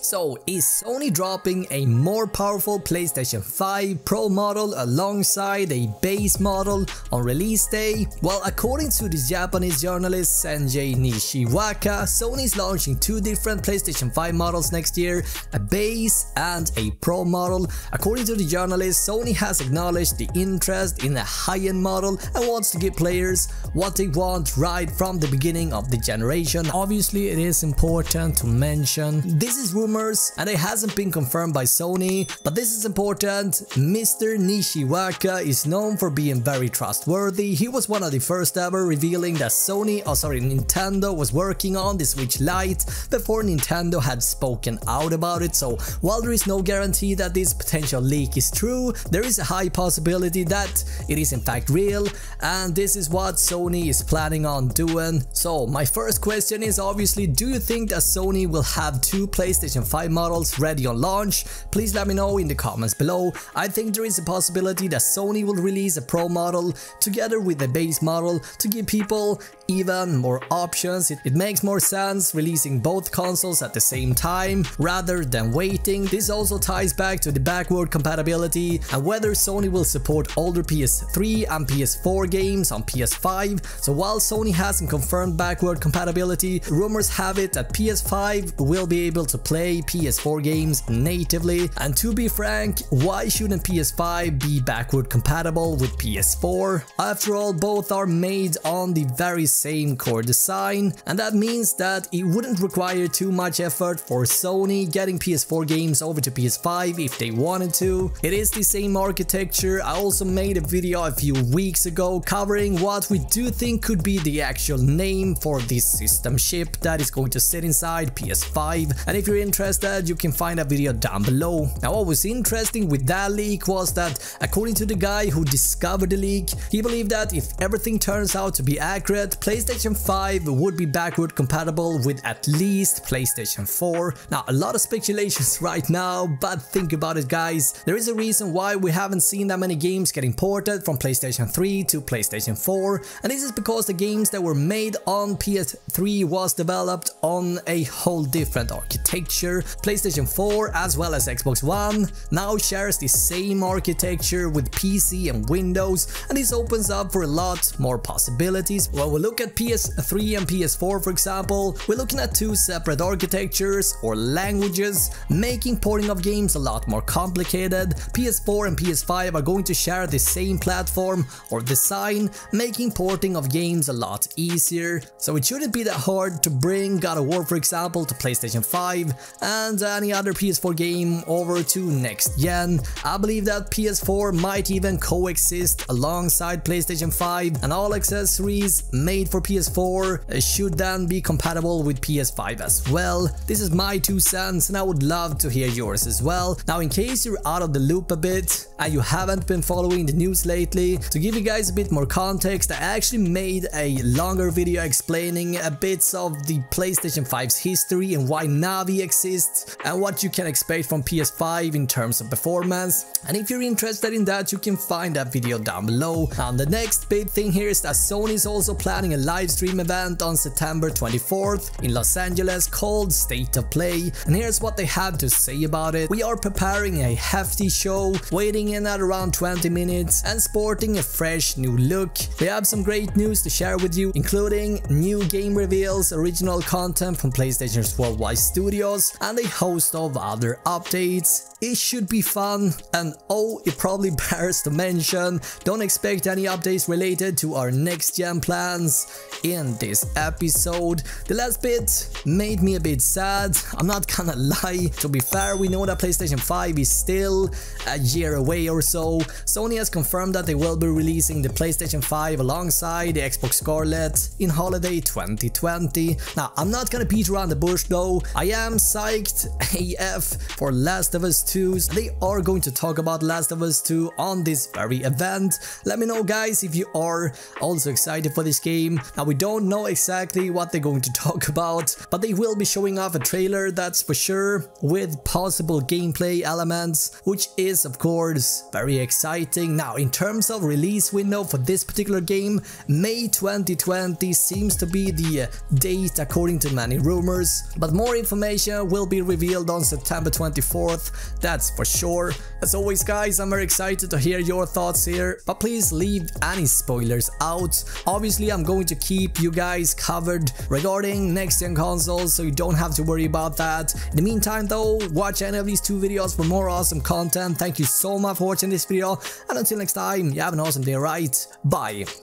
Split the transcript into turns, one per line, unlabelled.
So, is Sony dropping a more powerful PlayStation 5 Pro model alongside a base model on release day? Well, according to the Japanese journalist Senjei Nishiwaka, Sony is launching two different PlayStation 5 models next year, a base and a Pro model. According to the journalist, Sony has acknowledged the interest in a high-end model and wants to give players what they want right from the beginning of the generation. Obviously, it is important to mention this is rumors and it hasn't been confirmed by Sony, but this is important. Mr. Nishiwaka is known for being very trustworthy. He was one of the first ever revealing that Nintendo was working on the Switch Lite before Nintendo had spoken out about it. So while there is no guarantee that this potential leak is true, there is a high possibility that it is in fact real, and this is what Sony is planning on doing. So my first question is obviously, do you think that Sony will have two PlayStation 5 models ready on launch? Please let me know in the comments below. I think there is a possibility that Sony will release a Pro model together with a base model to give people even more options. It makes more sense releasing both consoles at the same time rather than waiting. This also ties back to the backward compatibility and whether Sony will support older PS3 and PS4 games on PS5. So while Sony hasn't confirmed backward compatibility, rumors have it that PS5 will be able to play PS4 games natively. And to be frank, why shouldn't PS5 be backward compatible with PS4? After all, both are made on the very same core design, and that means that it wouldn't require too much effort for Sony getting PS4 games over to PS5 if they wanted to. It is the same architecture. I also made a video a few weeks ago covering what we do think could be the actual name for this system chip that is going to sit inside PS5, and if you're interested, you can find a video down below. Now, what was interesting with that leak was that according to the guy who discovered the leak, he believed that if everything turns out to be accurate, PlayStation 5 would be backward compatible with at least PlayStation 4. Now, a lot of speculations right now, but think about it guys, there is a reason why we haven't seen that many games getting ported from PlayStation 3 to PlayStation 4, and this is because the games that were made on PS3 was developed on a whole different architecture. PlayStation 4 as well as Xbox One now shares the same architecture with PC and Windows, and this opens up for a lot more possibilities. When we look at PS3 and PS4 for example, we're looking at two separate architectures or languages, making porting of games a lot more complicated. PS4 and PS5 are going to share the same platform or design, making porting of games a lot easier. So it shouldn't be that hard to bring God of War for example to PlayStation 5 and any other PS4 game over to next gen. I believe that PS4 might even coexist alongside PlayStation 5, and all accessories made for PS4 should then be compatible with PS5 as well. This is my 2 cents and I would love to hear yours as well. Now, in case you're out of the loop a bit and you haven't been following the news lately, to give you guys a bit more context, I actually made a longer video explaining a bit of the PlayStation 5's history and why Navi exists and what you can expect from PS5 in terms of performance. And if you're interested in that, you can find that video down below. And the next big thing here is that Sony is also planning a live stream event on September 24th in Los Angeles called State of Play, and here's what they had to say about it. We are preparing a hefty show, waiting in at around 20 minutes and sporting a fresh new look. We have some great news to share with you, including new game reveals, original content from PlayStation's worldwide studios, and a host of other updates. It should be fun, and oh, it probably bears to mention, don't expect any updates related to our next gen plans in this episode. The last bit made me a bit sad, I'm not gonna lie. To be fair, we know that PlayStation 5 is still a year away or so. Sony has confirmed that they will be releasing the PlayStation 5 alongside the Xbox Scarlett in holiday 2020. Now, I'm not gonna beat around the bush though, I am psyched AF for Last of Us 2. They are going to talk about Last of Us 2 on this very event. Let me know guys if you are also excited for this game. game. Now we don't know exactly what they're going to talk about, but they will be showing off a trailer, that's for sure, with possible gameplay elements, which is of course very exciting. Now in terms of release window for this particular game, May 2020 seems to be the date according to many rumors, but more information will be revealed on September 24th, that's for sure. As always guys, I'm very excited to hear your thoughts here, but please leave any spoilers out. Obviously I'm going to keep you guys covered regarding next gen consoles, so you don't have to worry about that. In the meantime though, watch any of these two videos for more awesome content. Thank you so much for watching this video, and until next time, you have an awesome day, right? Bye.